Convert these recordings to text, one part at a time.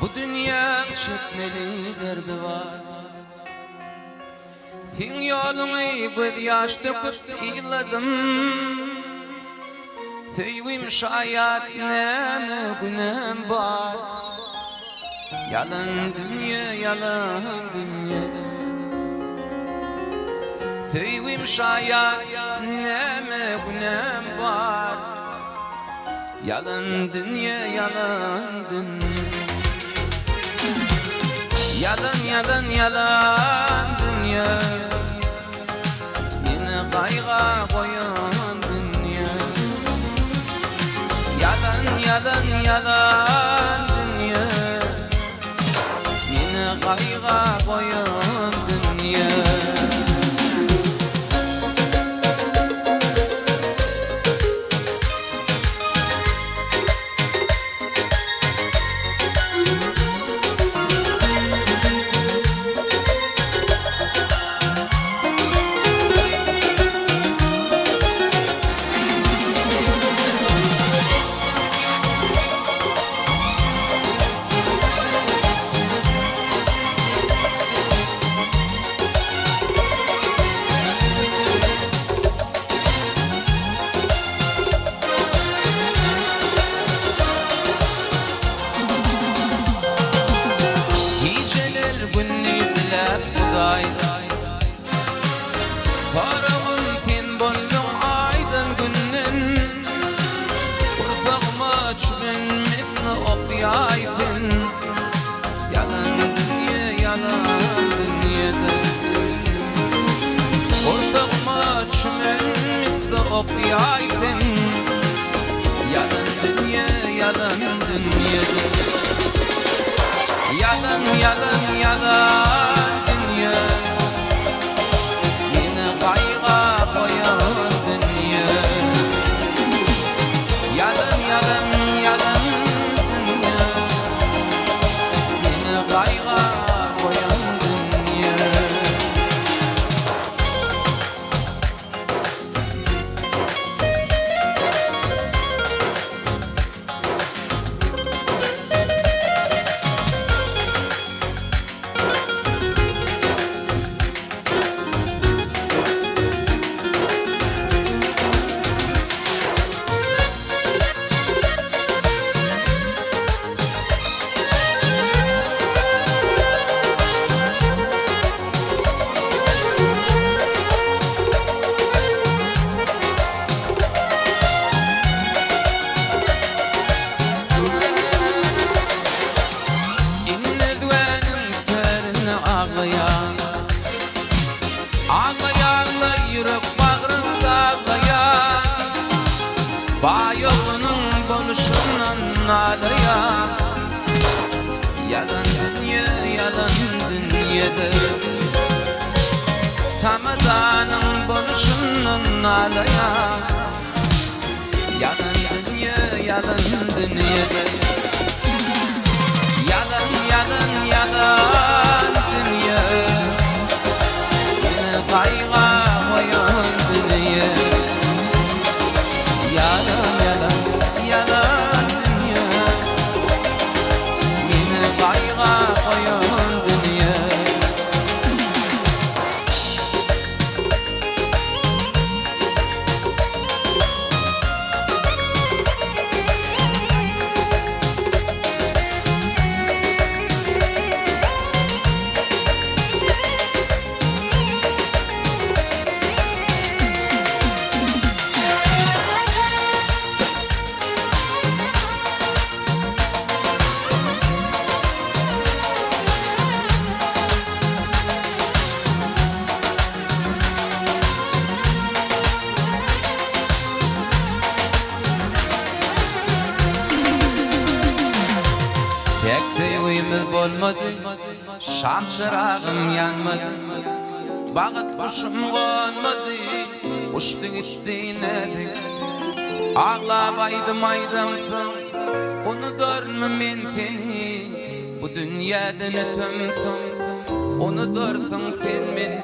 Bu dünya çekmeli derdi var. Fin yolunu göz yaş döküp iyladım. Söywim şayat neme günem var. Yalan dünya, yalan dünyada. Söywim şayat neme günem var. Yalan dünya, yalan dünya. Yalan, yalan, yalan dünya. Yine kayga koyan dünya. Yalan, yalan, yalan dünya. Yine kayga koyan dünya. Farağın fin bollum aydın günün. Kursağıma çümen metni okuyayfın. Yalan dünya, yalan dünyada. Kursağıma çümen metni okuyayfın. Yalan dünya, yalan dünyada. Yalan, yalan, yalan dünya. Yine kayga koyan dünya. Yalan, yalan, yalan dünya. Yine kayga koyan dünya. Bayolunun konuşunan ağlaya. Yalan dünya, yalan dünyada. Tamadanın konuşunan ağlaya. Yalan dünya, yalan dünyada. Yalan, yalan, yalan dünya. Yine kayga koyan dünya. Yalan, yalan, yalan dünya. Yine kayga koyan dünya. Tek tüyümüz olmadı, şam çırağım yanmadı. Bağıt kuşum konmadı, uçtu gitti nedi. Ağlap aydım aydımsın, unutur mu men seni? Bu dünyadan ötümsün, unutursun sen beni.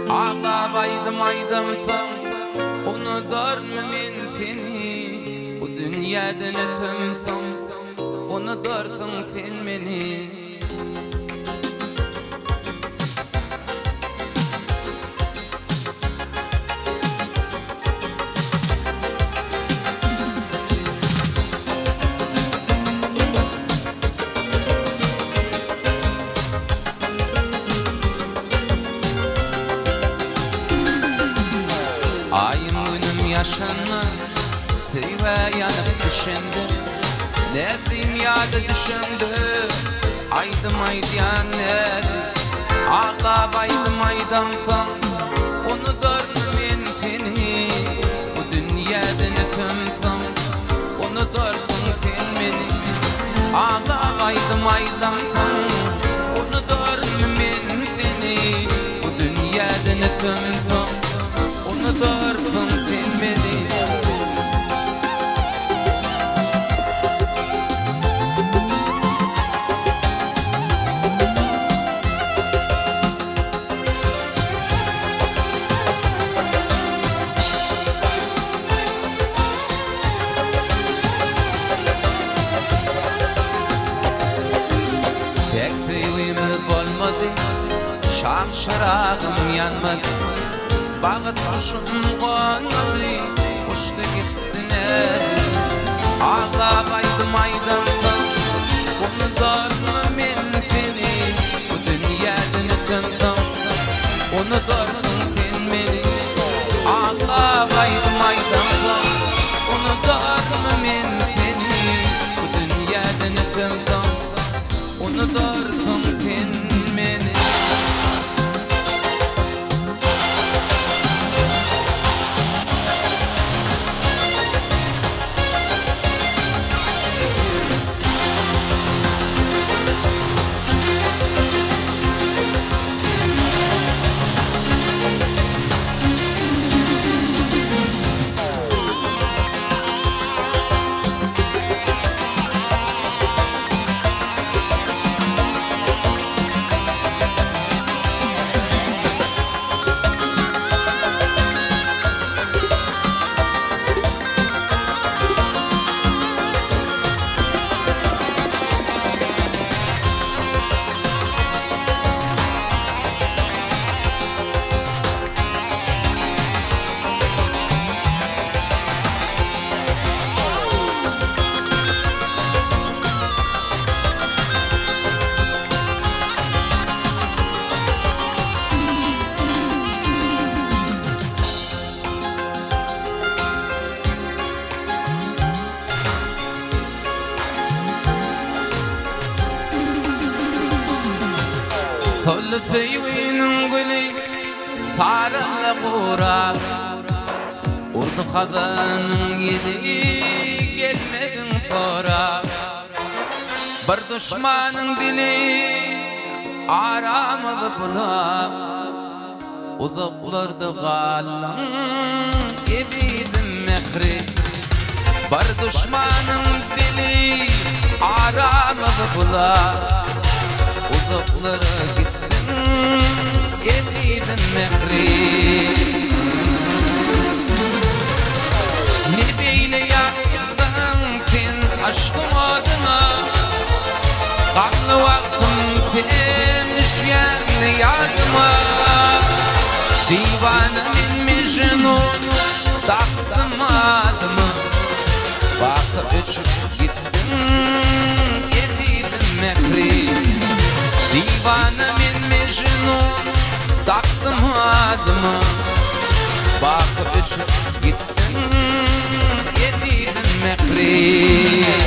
Ağlap aydım aydımsın, unutur mu men seni? Bu dünyadan ötümsün, unutursun sen beni. Ayım günüm yaşanma Seyve yanıp düşündü Ne dünyada düşündü Aydım aydayan nerede Ağa baydım aydan son Unutursun ben seni Bu dünyadan ötümsün Unutursun sen beni Ağa baydım aydan son Unutursun ben seni Bu dünyadan ötümsün Unutursun sen beni. Tek sevgimiz olmadı Şam şarağım yanmadı Bağıt kuşum konmadı Kuştu gitti nerede Ağa baydım aydandan Unutursun ben seni Bu dünyadan ötümden Unutursun sen beni Ağa baydım aydandan Unutursun ben seni Bu dünyadan ötümden Unutursun sen beni. Sol seyvinin gülü sarılı kura Urdu kazanın yedi gelmedin sonra Bir düşmanın dili aramalı bula Uzaklarda kalan gibiydim mehri Bir düşmanın dili aramalı bula Uzaklara gittim, gibiydim mehri Ne beyle yaktın sen aşkım adına Kanlı vaktim sen düşen yardıma Divanın mecnun taktım adımı Bakı öçüp gittim, gibiydim mehri Divanım mecnun taktım adımı Bakıp uçup gittim yediydim mehri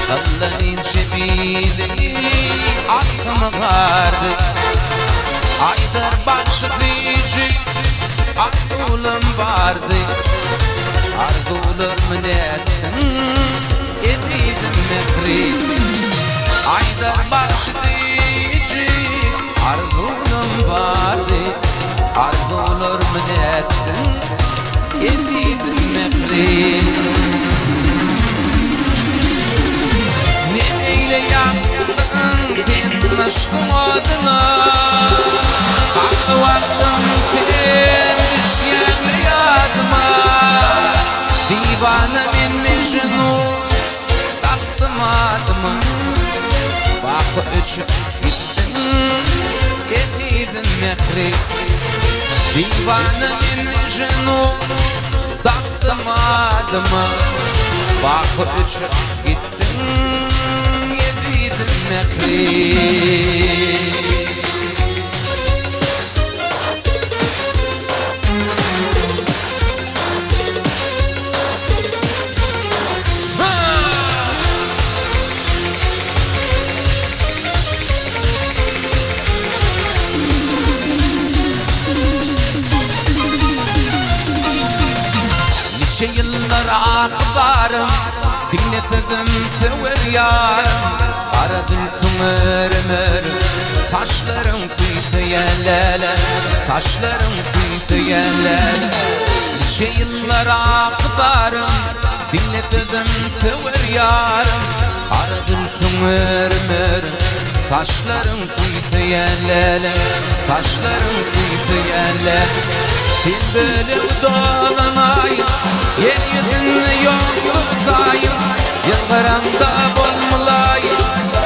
Allah'ın cebili aklım vardı başlayıcı Arzulum vardı Arzulum nettin Ediydim mekri Ayda başlayıcı Arzulum vardı Arzulum nettin Ediydim mekri Neyle yaptın Tinlaştım adına Aklı vaktım Tinmiş yerli yadıma Divane min mecnun Taktım adıma Bakı uçup gittim Ediydim mekri Divane min mecnun Taktım adıma Bakı uçup gittim Ediydim mekri Nice yıllar akbarım Dinletedim sever yarım Aradım kımır Taşlarım kıytı yerlere Taşlarım kıytı yerlere Nice yıllar akbarım Dinletedim sever yarım Aradım kımır Taşlarım kıytı yerlere Taşlarım kıytı yerlere Bir bölüm dolanayım Yeryüzünde yoklukdayım Yılgaranda bolmulayım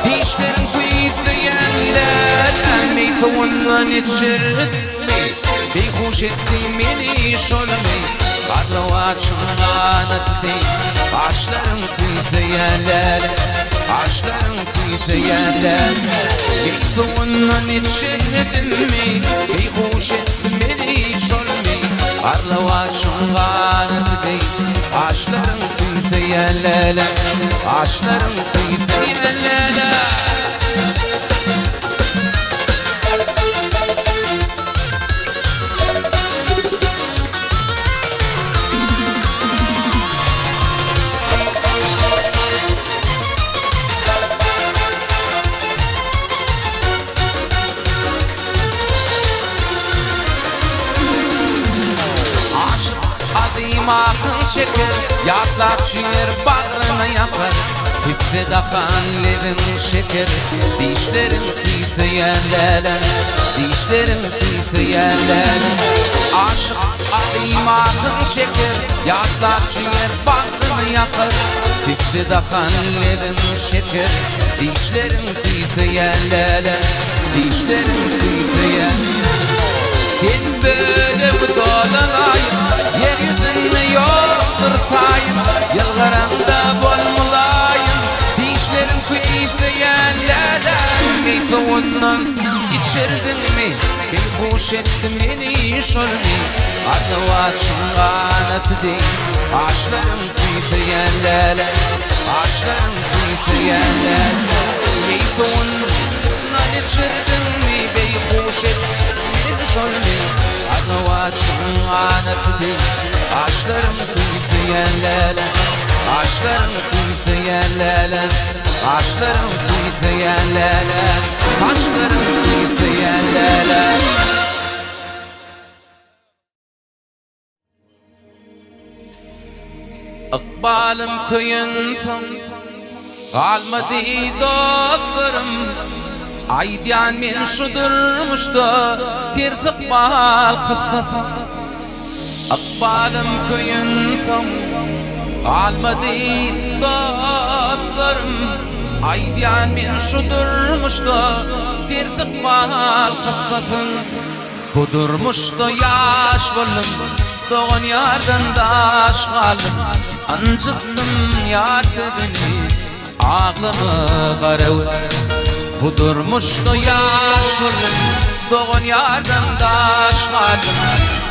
Dişlerim kuydu yerler Elmeyi kavundan içirtmi Beyhuş etti beni şolmi Karlavaçım anıttı Başlarım kuydu yerler Başlarım kuydu yerler Bey kavundan içirtmi Beyhuş etti beni şolmi Karlavaçım anıttı Başlarım kuytu yerlere Başlarım kuytu yerlere Akın çeker, yaklap ciğer bağrına yapar Hüpse dakanlerin şeker, dişlerin kıytı yerler Dişlerin kıytı yerler Aşık adım akın çeker, yaklap ciğer bağrına yapar Hüpse dakanlerin şeker, dişlerin kıytı yerler Dişlerin kıytı yerler Sen böyle bu dolanayım Yeryüzünde yoktur tayım Yılgaranda bolmulayım Dişlerim kuytu yerlerden Keyfi ondan içirdin mi Beyhuş ettin beni şolmi Arlavaçın kanatı değil Başlarım kuytu yerlerden Başlarım kuytu yerlerden Keyfi ondan içirdin mi Beyhuş ettin beni şolmi Arlavaçın kanatı değil Başlarım kuytu yerlere Başlarım kuytu yerlere Başlarım kuytu yerlere Başlarım kuytu yerlere İkbalım kuyuntum Kalmadı dostlarım Aydiyan men şudurmuştu Tirfiq bal kıssasım Akbalım kuyuntum Almadı dostlarım Aydiyan men şudurmuştu Tirfiq bal kıssasım Kudurmuştu yaş bollum Doğun yardan daş kaldım Ancıktım yar tebini Ağlımı qarıv Kudurmuştu yaş bollum Doğun yardan daş kaldım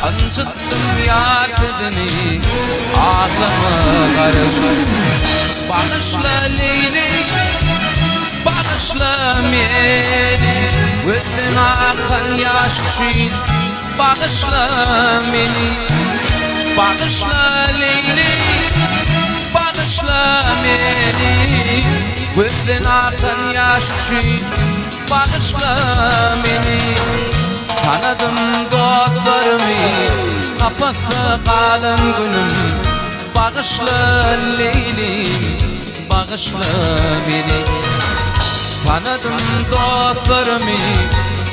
Ancıktım yar tebini Ağlımı qarıv Bağışla Leyli Bağışla meni Gözden akan yaş kuşu Bağışla beni, bağışla Leyli, bağışla beni. Gözden akan yaş için bağışla beni. Tanıdım dostlarımı, kapattı kalın günüm. Bağışla Leylim, bağışla beni. Tanıdım dostlarımı,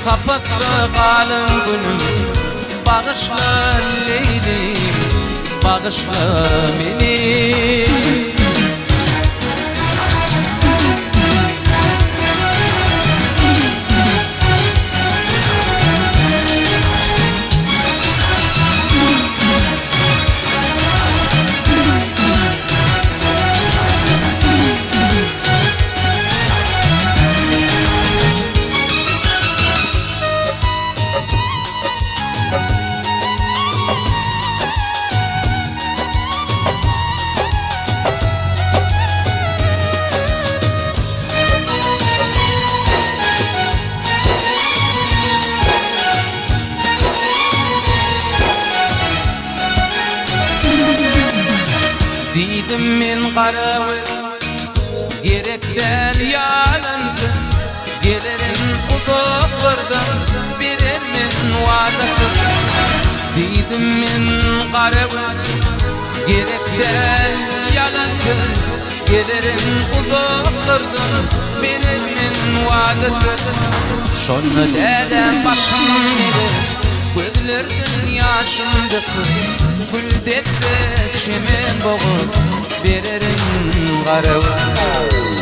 kapattı kalın günüm. Bağışla Leylim, bağışla beni. Didim men qarawy gerekden yalansın. Gelerin uzaklardan birer men va'dasın. Didim men qarawy gerekden yalansın. Gelerin uzaklardan birer men va'dasın. Şonu deden başım gözlerden yaşım döküp güldetse çemen boğup vererin qarawy.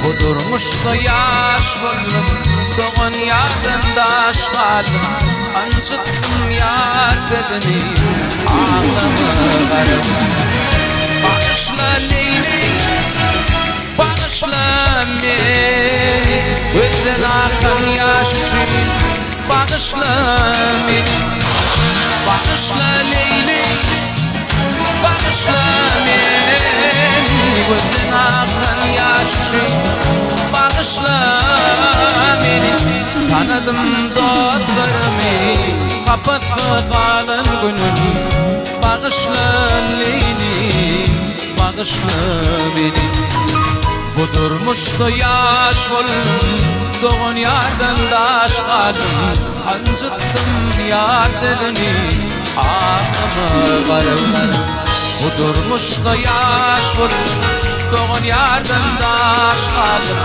Budurmuşda yaş boldum, doğan yardan daş qaldım. Ançıttım yar sebini, ağlama qarawy. Bağışla Leyli, bağışla beni. Gözden akan yaş için bağışla beni. Bağışla Leyli, bağışla beni. Gözden akan yaş için bağışla beni. Tanıdım dostlarımı, kapattı kalın günüm. Bağışla Leyli, bağışla beni. Budurmuşda yaş boldum, doğan yardan daş qaldım. Ançıttım yar sebini, ağlama qarawy. Budurmuşda yaş boldum, doğan yardan daş qaldım.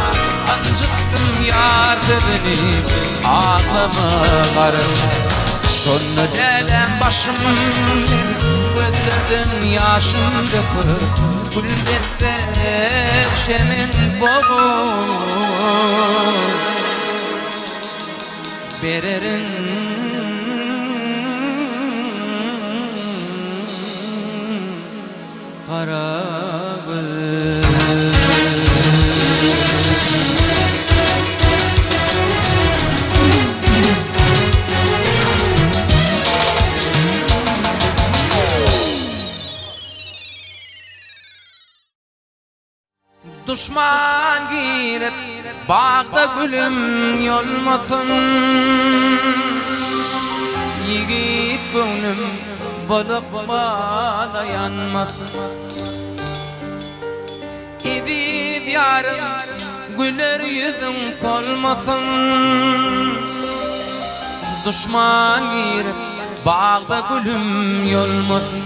Ançıttım yar sebini, ağlama qarawy. Şonu deden başım gözlerden yaşım döküp güldetse çemen boğup vererin qarawy. Düşman girip bağda gülüm yolmasın. Yigit gönlüm balık bağda yanmasın. Edip yarım güler yüzün solmasın. Düşman girip bağda gülüm yolmasın.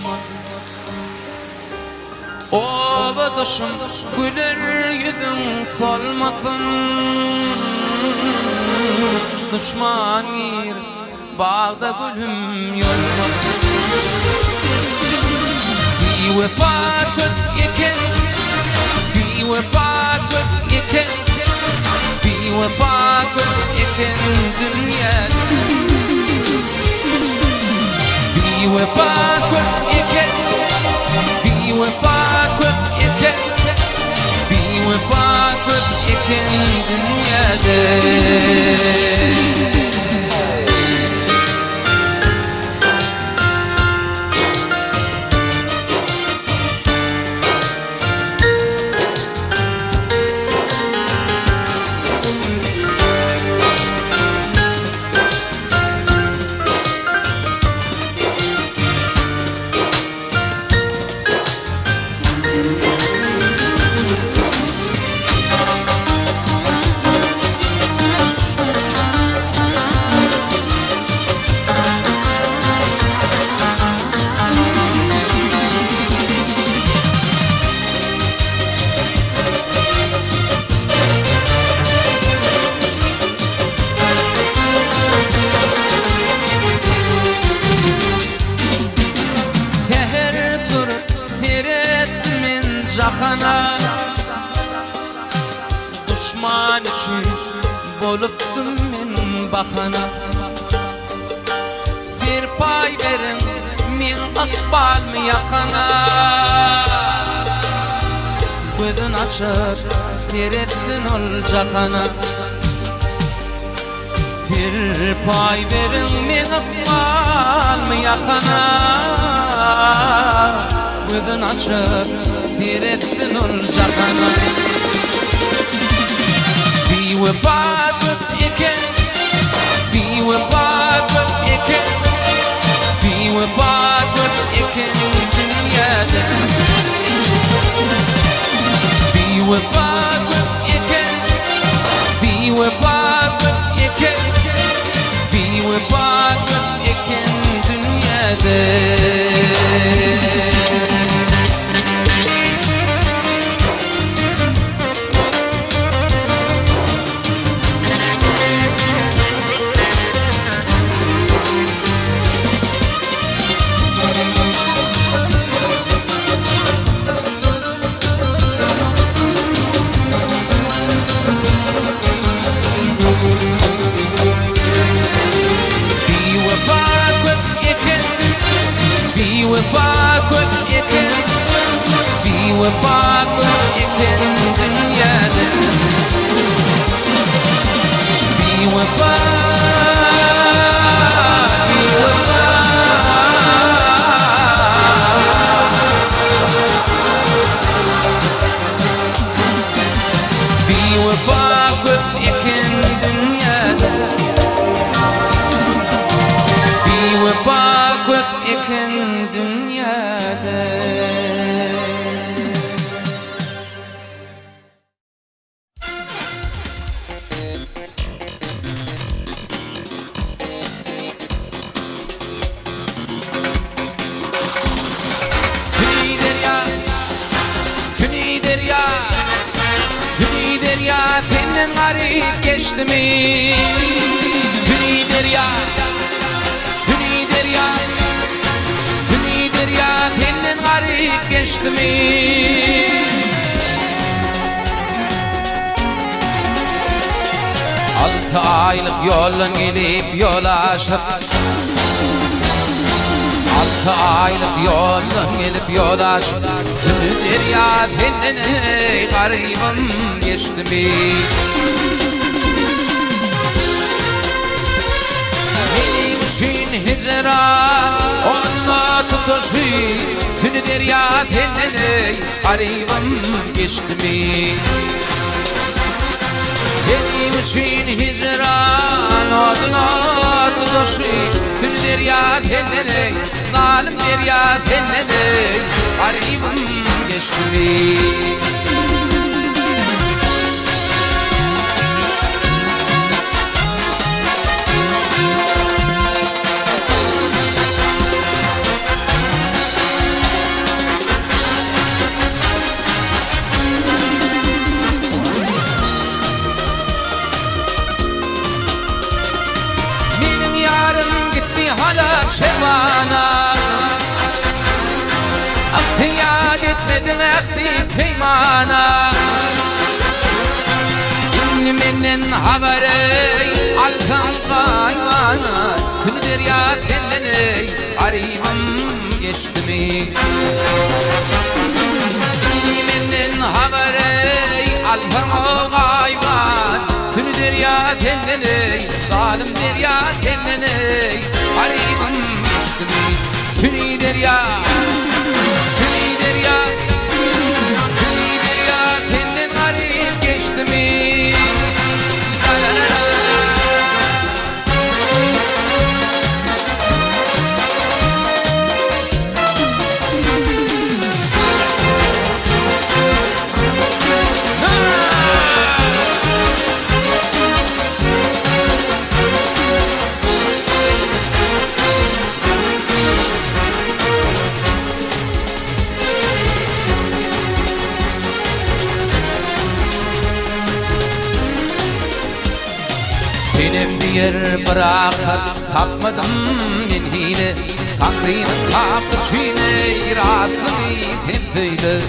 Ova duşum güler yüzün solmasın. Düşman gir bağda gülüm yolmasın. Bir vefa köt iken, bir vefa köt iken, bir vefa köt iken dünyada. Bir vefa köt iken, bir vefa köt iken, bir vefa köt iken dünyada. bakana bir pay verin min akbal mı yakana gözün açıp seyretsin olacakana bir pay verin min akbal mı yakana gözün açıp seyretsin olacakana bir bakıp iken bir bakıp iken bir bakıp iken dünyada bir bakıp iken bir bakıp iken bir bakıp iken dünyada Senin garip geçti mi? Tüni derya, tüni derya, tüni derya, senin garip geçti mi? Altı aylık yolun gelip yolaşıp altı aylık yolun gelip yolaşıp tüni derya, senin garibim geçti mi? Benim için hicran onunla tutuşu tünü derya tenene garibim geçti mi? Benim için hicran onunla tutuşu tünü derya tenene zalim derya tenene garibim geçti mi? Şevana Aktiyat etmedin akti peymana Menden haberi alkan kayvana Tünü derya kendine garibim geçti mi? Menden haberi alkan kayvana Tünü derya kendine zalim derya kendine garibim geçti mi? Tünü derya, tünü derya, tünü derya, senden garip geçti mi? Yer bırakıp tapmadım ben hile Tanrı'nın kapıçine iradını temtiydi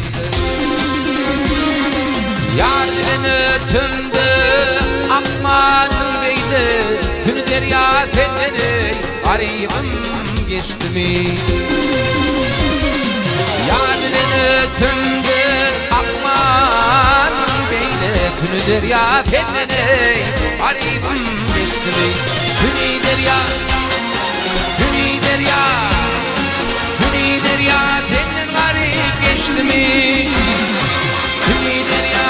Yar dilini tümdü akmadın beydi tünü derya telleri garibim geçti mi? Yar bileni tümdü akman beyle tünü derya telleri garibim geçti mi? Tünü derya, tünü derya, tünü derya telleri garip geçti mi? Tünü derya.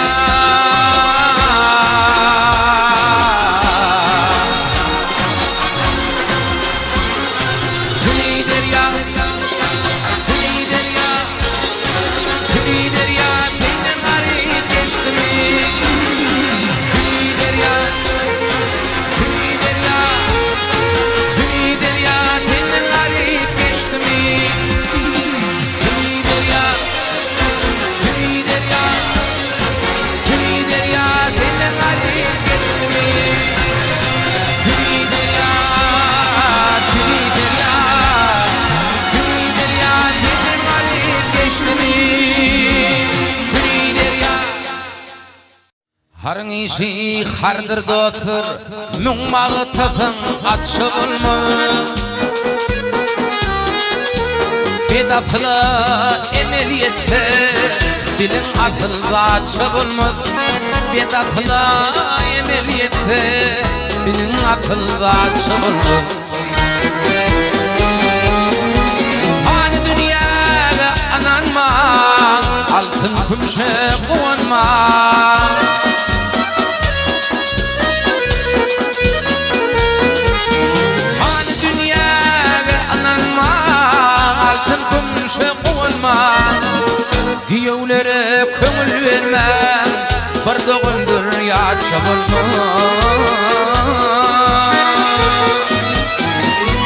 Harın işi hardır dostur, müngmağı tafın açı olma. Bedaflı emeliyette dilin atılda açı olmaz. Bedaflı emeliyette dilin atılda açı olmaz. Hani dünyada ananma, altın kumşe kuvanma. Giyevlere köngül verme, bir doğundur yatça bulma.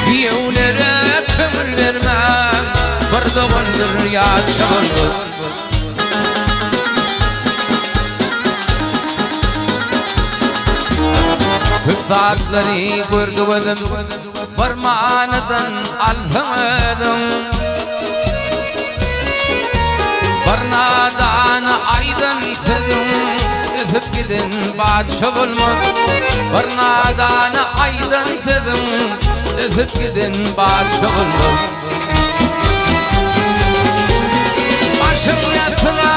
Giyevlere köngül verme, bir doğundur yatça bulma. Hüp tatları gördüğüm, varmanıdan alfamadım. Barnadan aydan sedim, öpüp gidin bahçe bulma. Barnadan aydan sedim, öpüp gidin bahçe bulma. Başım yatıla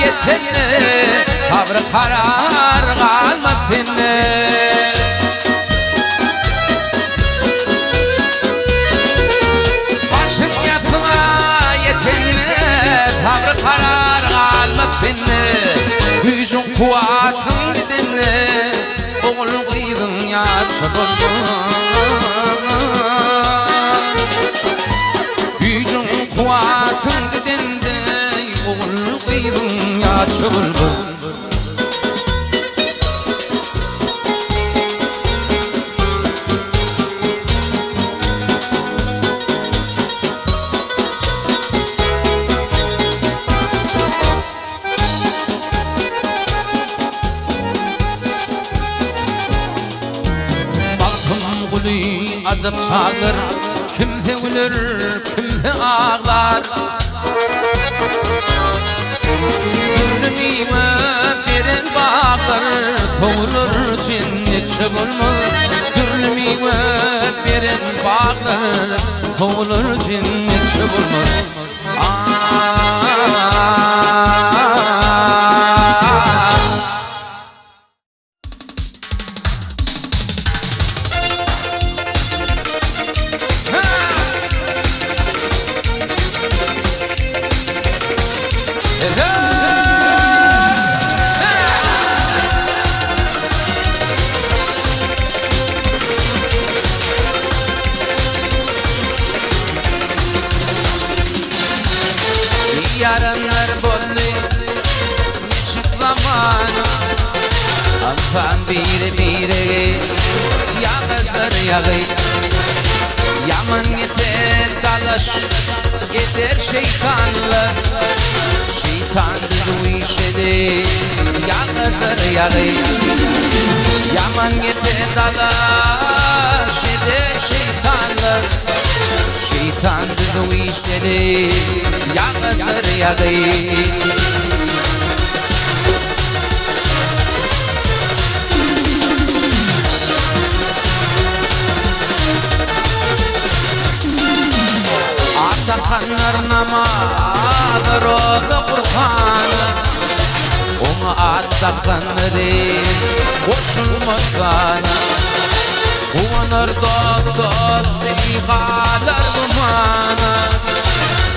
yetenle, tavrı karar kalmasın. Başım yatıla yetenle, tavrı karar kalmasın. Gücün kuatın gidinle, oğlum kıydın yatça bulma. Gücün kuatın gidinle, oğlum kıydın yatça bulma. Azap çağır, kimse gülür, kimse ağlar. Gülümüme veren bağlar, soğulur cennet bulmaz. Gülümüme veren bağlar, soğulur cennet bulmaz. Yaranlar bolli neçik zaman alsan bire bire yağdır yağı. Yaman yeter dalaş yeter şeytanlar, şeytandır bu işe de yağdır yağı. Yaman yeter dalaş yeter şeytanlar, şeytandır bu işe de yağdır yağı. kılganlar namaz roda Kur'an'a Onu attaqanları koşulmazana Uvanır doktor zeyhalar dumana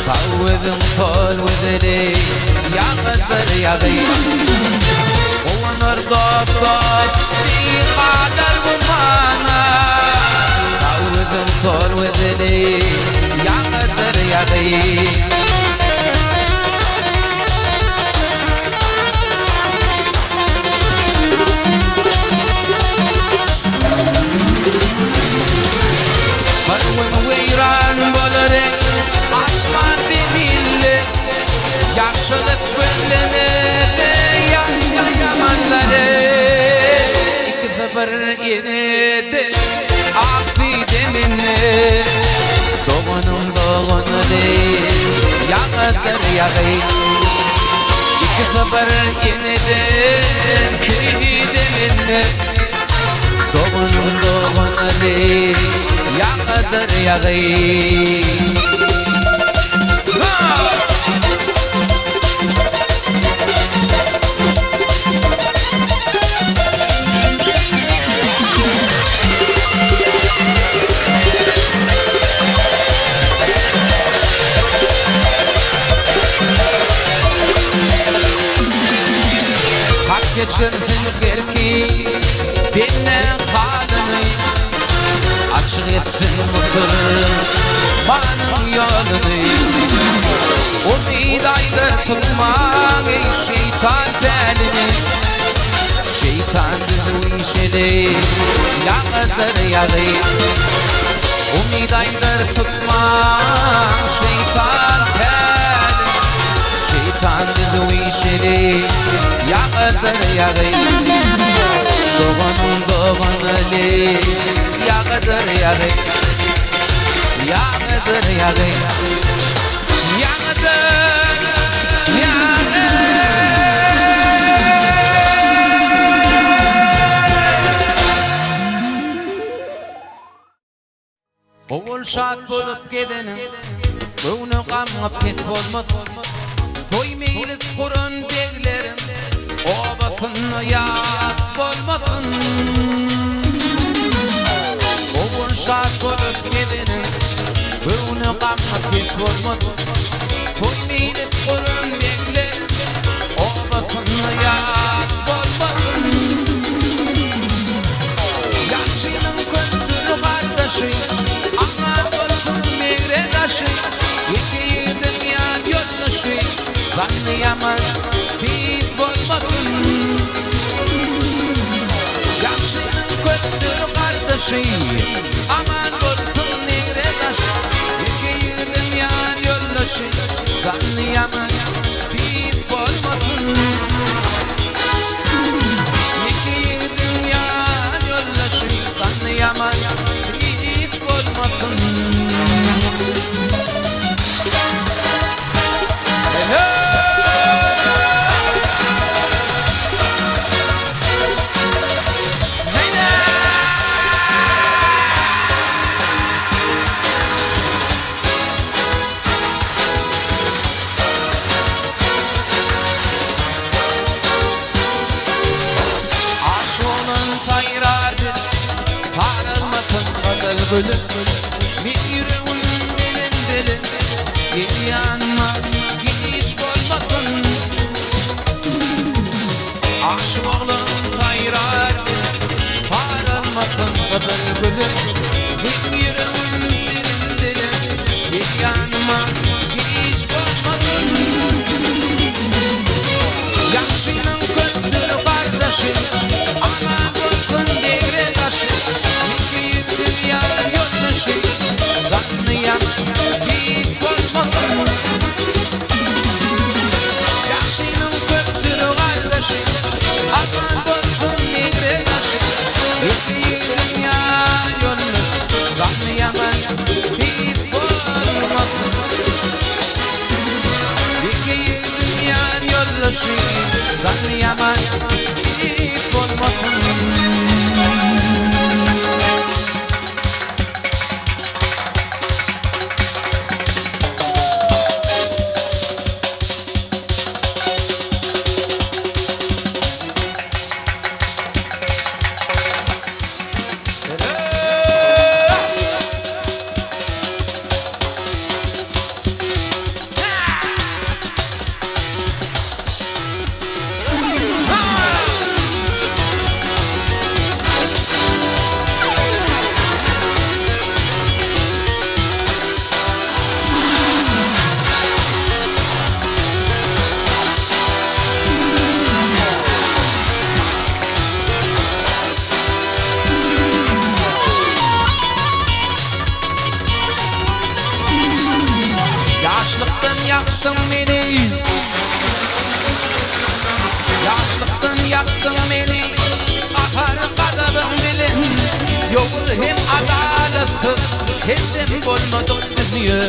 Tavvedim tolvedeli yağdır yağıy Uvanır doktor zeyhalar dumana Tavvedim tolvedeli yağdır yağıy Yaşılık söylemede yamanları İki sefer yenidi affidemini Doğunun doğunu değil yağdır yağıy İki sefer yenidi affidemini Doğunun doğunu değil yağdır yağıy Geçirdim gerki benne halini Açık ettin mutlu banın yolunu O midayda tutmak ey şeytan belini Şeytan bizi işedi yağdır yağıy O midayda tutmak şeytan belini Şeytan bizi işedi yağdır yağıy Doğanın doğanı yağdır yağıy Yağdır yağıy Yağdır yağıy Oğul şad bolup gidenim Bunu qamap pek olmasın Toy meylik kurun deglerim Obasın yad bolmasın Oğul şad bolup gidenim Bunu qamap pek olmasın Toy meylik kurun deglerim Obasın yad bolmasın Yaşının gözünü kardeşi Aman bolsun meyredaşı İki dünya yoldaşı Anlayamaz bir olmadın Yaşının kötülü kardeşi Aman olsun negredaşı İki dünya yoldaşı Anlayamaz bir olmadın İki dünya yoldaşı Anlayamaz bir olmadın Bölüm bir yüreğin benim delim Gel yanma hiç olmasın Aşık oğlum sayrar Parılmasın bülbülüm Bir yüreğin benim delim Gel yanma hiç olmasın Yaşının kötülü kardeşi Aman olsun devredaşı İki dünya yoldaşı Anlayaman bir olmasın Yaşının kötülü kardeşi Aman olsun devredaşı İki dünya yoldaşı Anlayaman bir olmasın İki dünya yoldaşı Anlayaman bir olmasın Yaşlıktan yaktın beni, yaşlıktan yaktın beni. Akar kadabın bilin, yoktu hem adaletli hem de bolmadık dünya.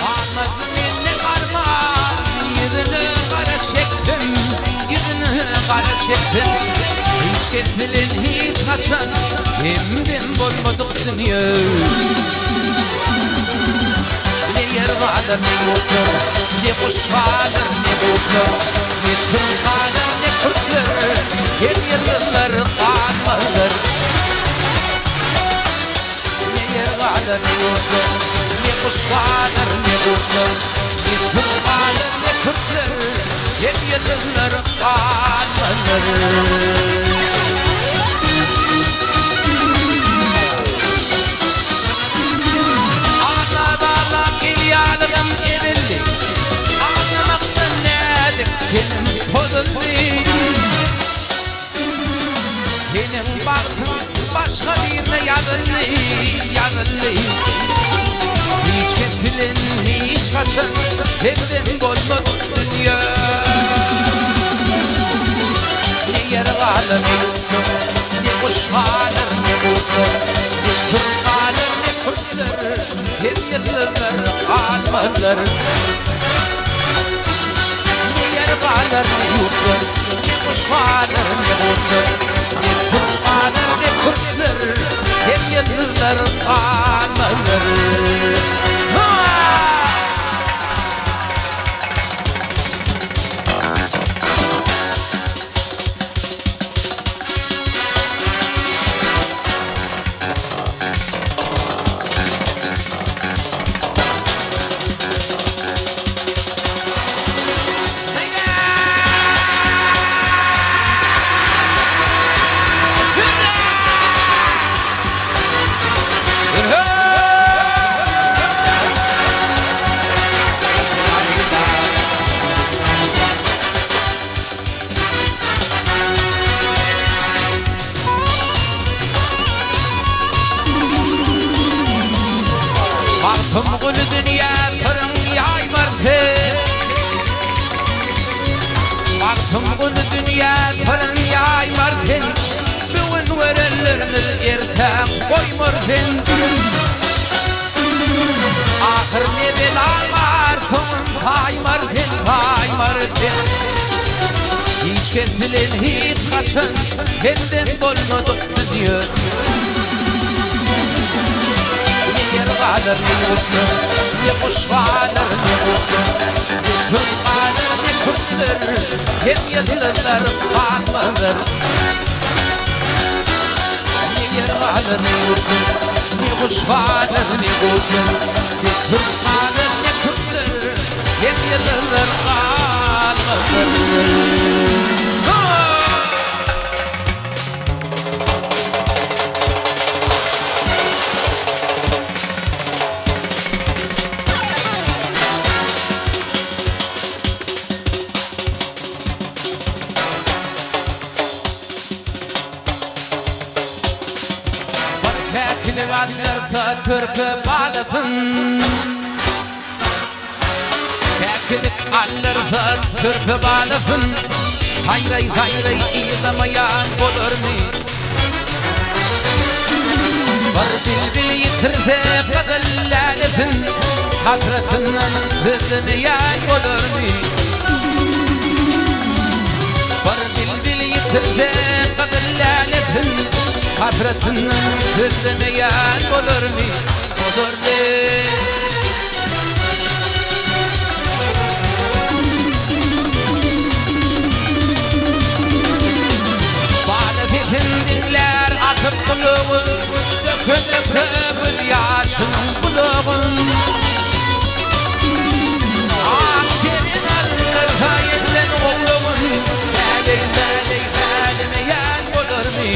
Anladım beni karman, yüzünü kara çektim, yüzünü kara çektim. Hiç getirin hiç kaçan, hemden bolmadık dünya. Ne yer vardır ne yoktur, ne kuş vardır ne buldur, ne Türk vardır ne Kürtler, hem yıllar kalmadır. Ne yer vardır ne yoktur, ne kuş vardır ne buldur, ne Türk vardır ne Kürtler, hem yıllar kalmadır. Benim baktım başka birine yazılı Hiç getirin hiç kaçın hepden bolmadık dünya. Ne yer kalır ne yoktur, ne kuş kalır ne buldur, ne Türk kalır ne Kürtler, hem yıllar kalmalar. Ne yer kalır ne yoktur, ne kuş kalır ne buldur, ne Türk kalır ne Kürtler, hem yıllar kalmalar. Baktım gülü dünya fırın yaymardı, baktım gülü dünya fırın yaymardı. Bugün verenlerimiz ertem koymurdun. Ahır ne bela var sonun kaymardın. Hiç kesilin hiç kaçın hemden bolmadık dünya. Kalır ne yoktur, ne kuş kalır ne buldur, ne Türk kalır ne Kürtler, hem yıllar kalmalar. Ne yer kalır ne yoktur, ne kuş kalır ne buldur, ne Türk kalır ne Kürtler, hem yıllar kalmalar. Kekili alırsa türkü bağlasın, kekili alırsa türkü bağlasın. Hayray hayray izlamayan olur mu? Var bilbil yitirse kadıllalısın, hasretinden kızmayan olur mu? Var bilbil yitirse kadıllalısın, hasretinden kızmayan olur mu? Olur mu? Bağlı dinler atıp buluğun, dökülür yaşın buluğun. Akşerin alır hayırlen oğlumun, melek meyan olur mu?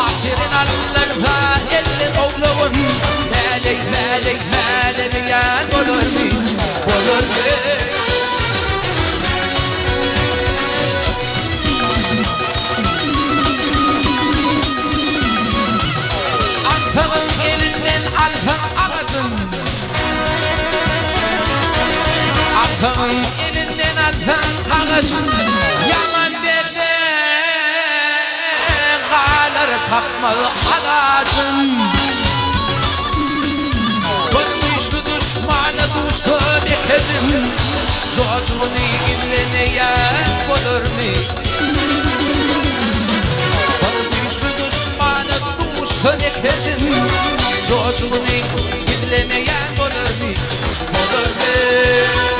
Akşerin alır hayırlen oğlumun, melek meyan olur mu? Olur mu? Antalın elinde kardeş yaman derde Kalar tapmalı alacın Görmüştü düşmanı düştü bir kezin Çocuğunu ilgileneyen olur mu? Görmüştü düşmanı düştü bir kezin Çocuğunu ilgileneyen olur mu? Olur mu?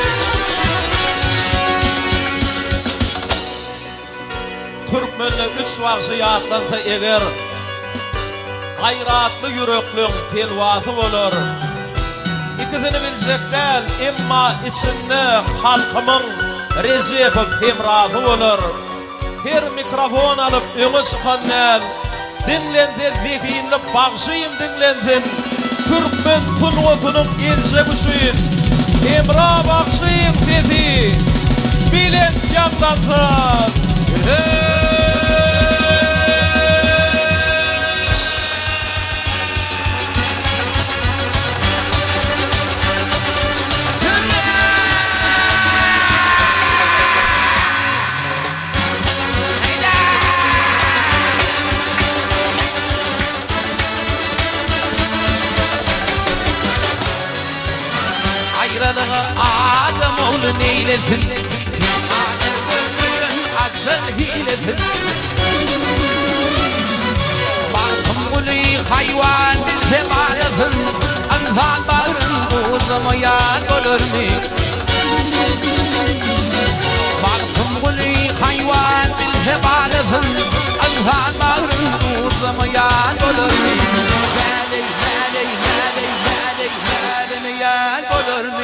Türkmenle 3 vaqşı yatlansa eger gayratlı yürekliň telwatı bolar. İkisini bilsekden emma içinde halkymyň rezepi hemrahy bolar. Her mikrofon alıp öňe çykandan dinlende zikinde bagşyym dinlendin. Türkmen sunwatynyň else güçin emra bagşyym dedi. Bilen ýagdansın. Ayradığı adam oğlu neylesin Acıl hilesin Baktım gülü hayvan bilse bağlasın Anfal bağırın uzamayan olur mu? Baktım gülü hayvan bilse bağlasın Anfal bağırın uzamayan olur mu? Meley meley meley meley melemeyen olur mu?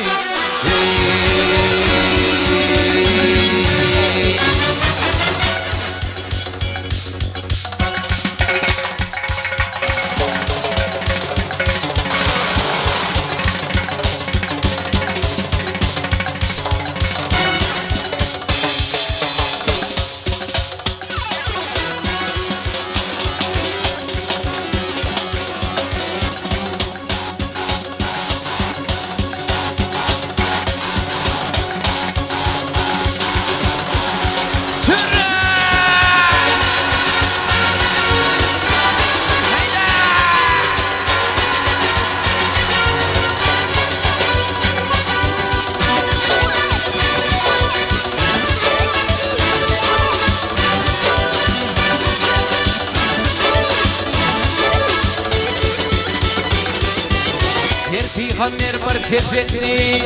Peygamber bir kefetli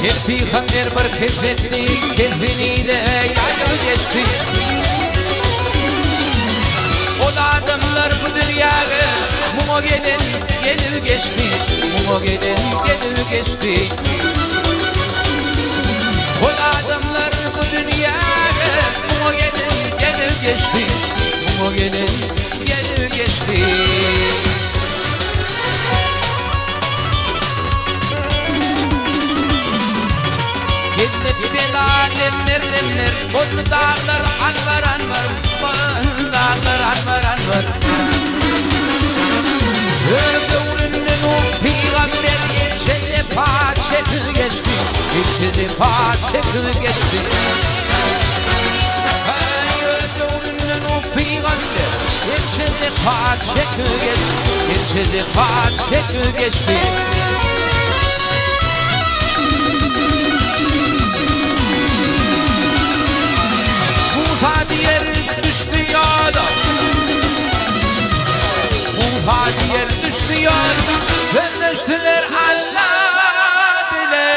Her peygamber bir kefetli Kefeniyle yaylı geçti O adamlar bu dünyaya Mumo gelen gelir geçti Mumo gelen gelir geçti O adamlar bu dünyaya Mumo gelen gelir geçti Mumo gelen gelir geçti Lemler Bozlu dağlar anvar anvar Dağlar anvar anvar Öldüğünün o peygamber İçinde paçeti geçti İçinde paçeti geçti Öldüğünün o peygamber İçinde paçeti geçti İçinde paçeti geçti Diğer düştü yola Muha diğer düştü yola Dönüştüler Allah bile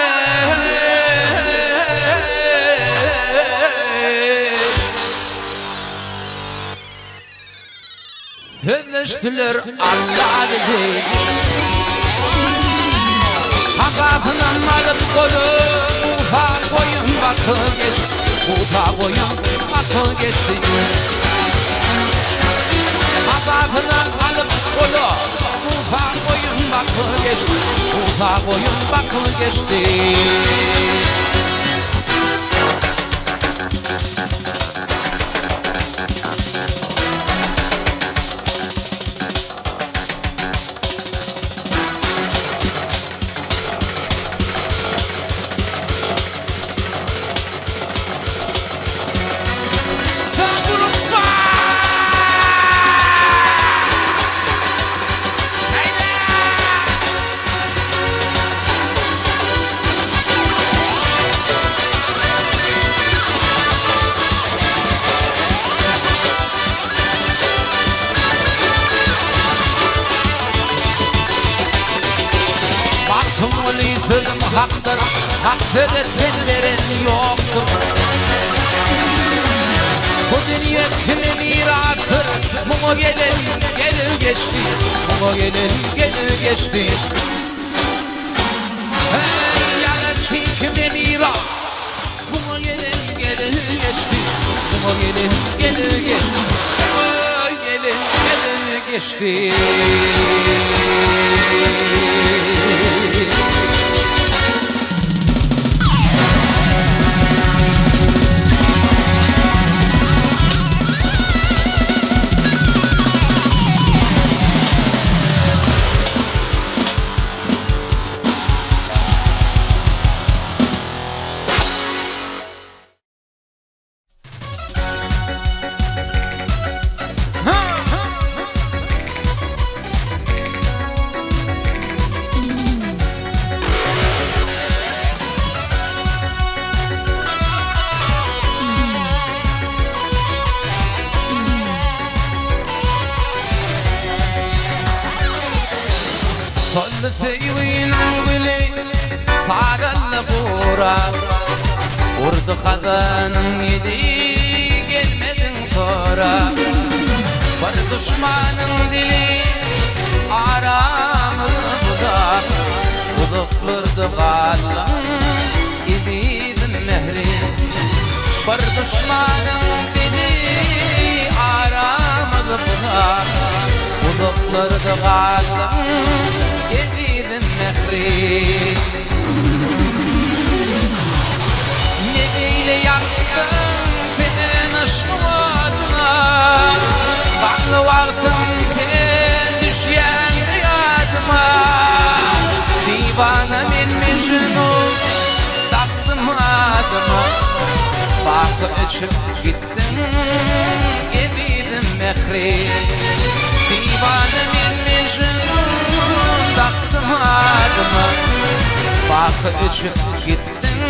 Dönüştüler Allah bile Hakatından malıp kolu Muha koyun bakı geçti Muha koyun bakı geçti Hakatından malıp kolu Muha koyun bakı geçti Muha koyun bakı geçti haktır, mağfiretin veren yoktur. Bu dünya kimin iradır? Buna gelin gelir geçti, buna gelin gelir geçti. Hey yalancı kimin iradır? Buna gelin gelir geçti, buna gelin gelir geçti. Oy gelin gelir geçti. Sollu tüyün gülü fara labura vurdu kazanım yedi gelmedin sonra. Var düşmanın dili aramı budak buduklardı kalım ibidin mehri. Var düşmanın dili aramı budak buduklardı kalım ibidin mehri. Nebeyle yaktın ben aşkım adına, bağlı vaktim ben düşen yadıma. Divana men mecnun taktım adıma, bakı öçüp gittin ibidin mehri. Divana men mecnun taktım adıma, bakı öçüp gittin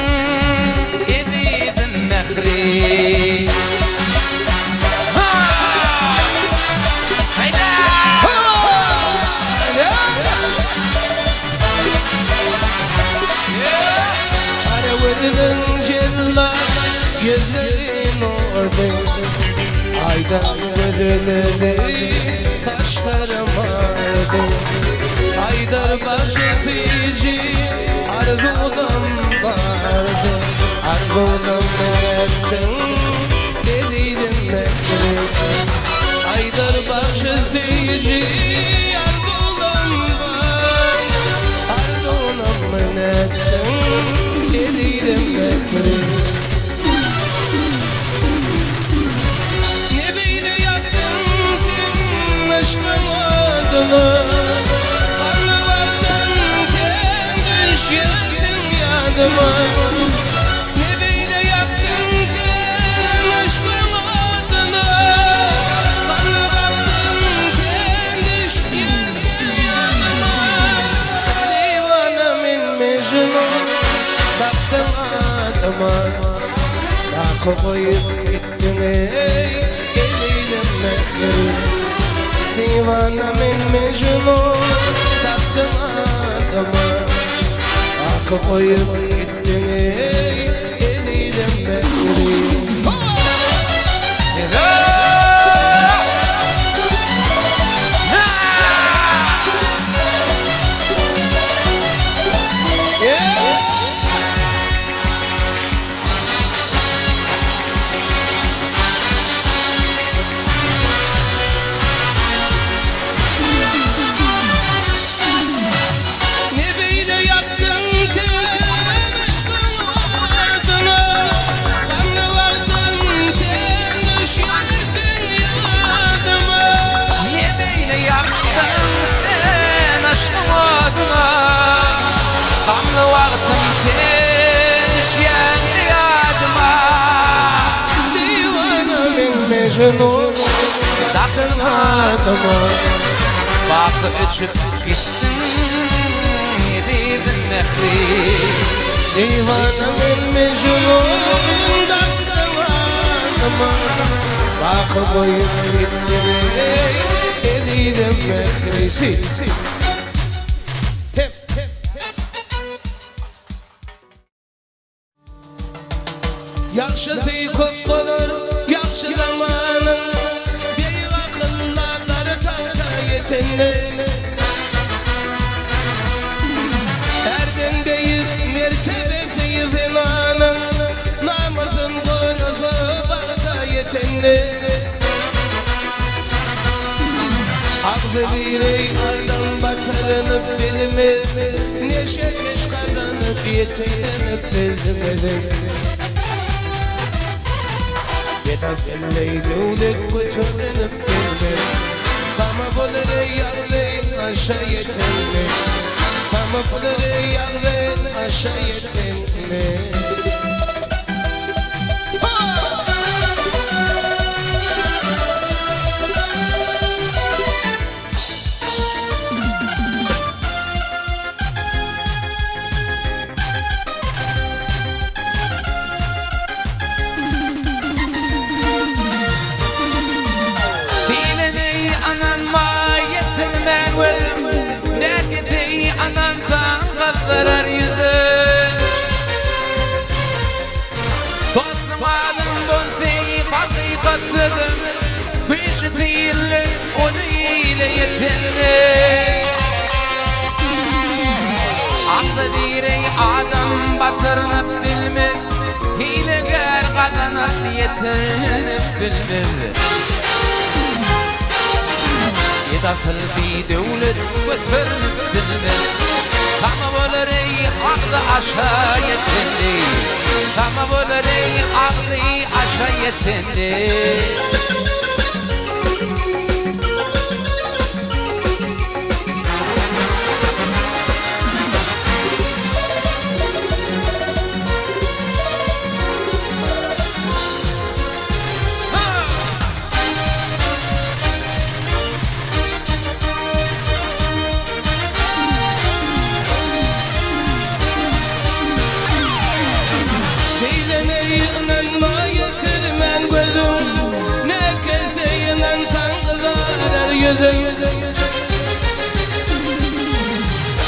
ibidin mehri. Arıvıdın cellat gözlerin orada, aydan gözleri kaşlarım vardı. Haydar başı fici arzunum vardı, arzunum ettin dediydim bekle. Haydar başı fici arzunum var, arzunum ettin dediydim bekle. Nebeyle yaktın kim aşkın adına, karlı vardın kim düşerdin yadıma. Nebeyle yaktın kim aşkın adına, karlı vardın kim düşerdin yadıma. Divana min mecnun taktım adıma, bakı koyup gittin ey geleydim mehri. Divana min mecnun taktım adıma, bakı koyup gittin ey geleydim mehri. Nebeyle yaktın ten aşkın adına, kanlı vardın ten düşerdin yadıma. Nebeyle yaktın ten aşkın adına, kanlı vardın ten düşerdin yadıma. Divana min mecnun taktın adıma, bakı öçüp gittin ibidin mehri. Divana min mecnun taktım adıma, bakı koyup gittin ibidin mehri. Yaxşı köp bolur, yaxşı zamanın Bey akıllarları tanta yetenler Erdem beyir mertebesi zinanın Namazın korusu barda yetenler Ağzı birey aydan batırınıp bilmez Neşe geç kazanıp yetenip bilmez Yetaselley devlet götürünüp bilmez Sama bulur yağlayın aşağı yetenme Sama bulur yağlayın aşağı yetenme zarar yüzü Dostum adım bonseyi hakikatsızım Kışı değil onu ile yetenme Aklı birey adam batırınıp bilmez Hilegar kazanıp yetenip bilmez Yedasıl bir devlet götürünüp bilmez Kama bulur ey aklı aşağı yetendi Kama bulur ey aklı aşağı yetendi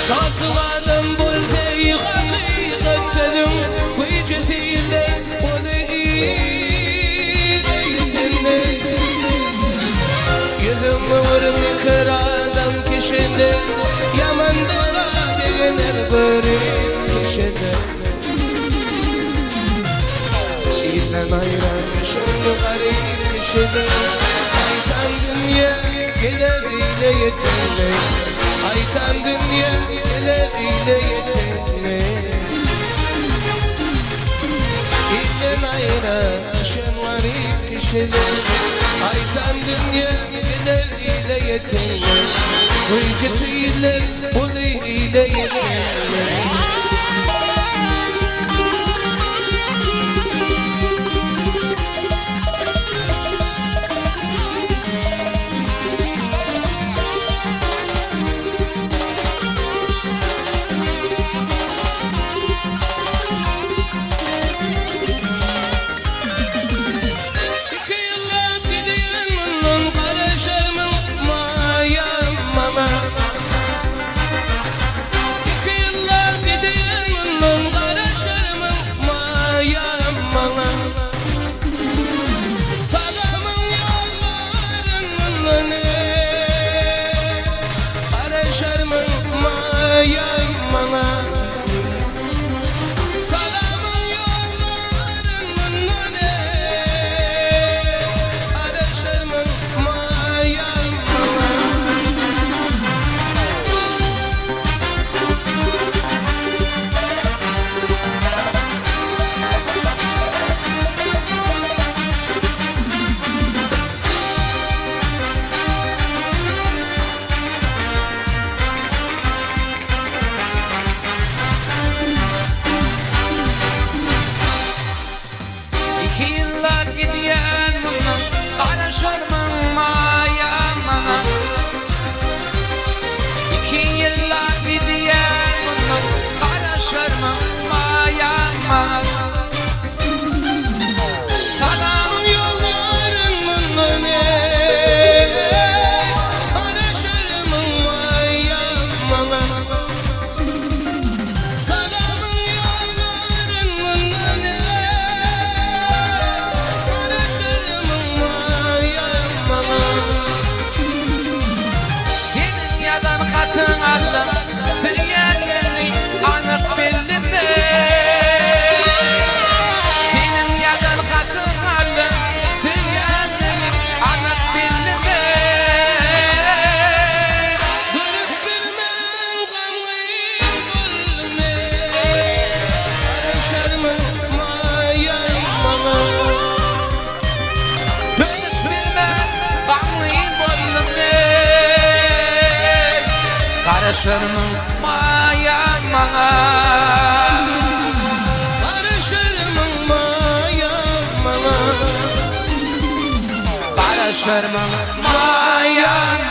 Kaltıvadım bulseyi hakikat sedim Vücutiyle onu iyileytinle Yüzümü vurup kıradım kişide Yaman dola beğenir görüp kişide İzlen ayranmışım garip kişide Aytan dünya geleriyle yetinle Aytan dünya geleriyle yetinle İzlen ayranmışım garip kişide Aytan dünya geleriyle yetinle Vücutiyle bunu ile yetinle Karışırmın maya mana, karışırmın maya mana, karışırmın maya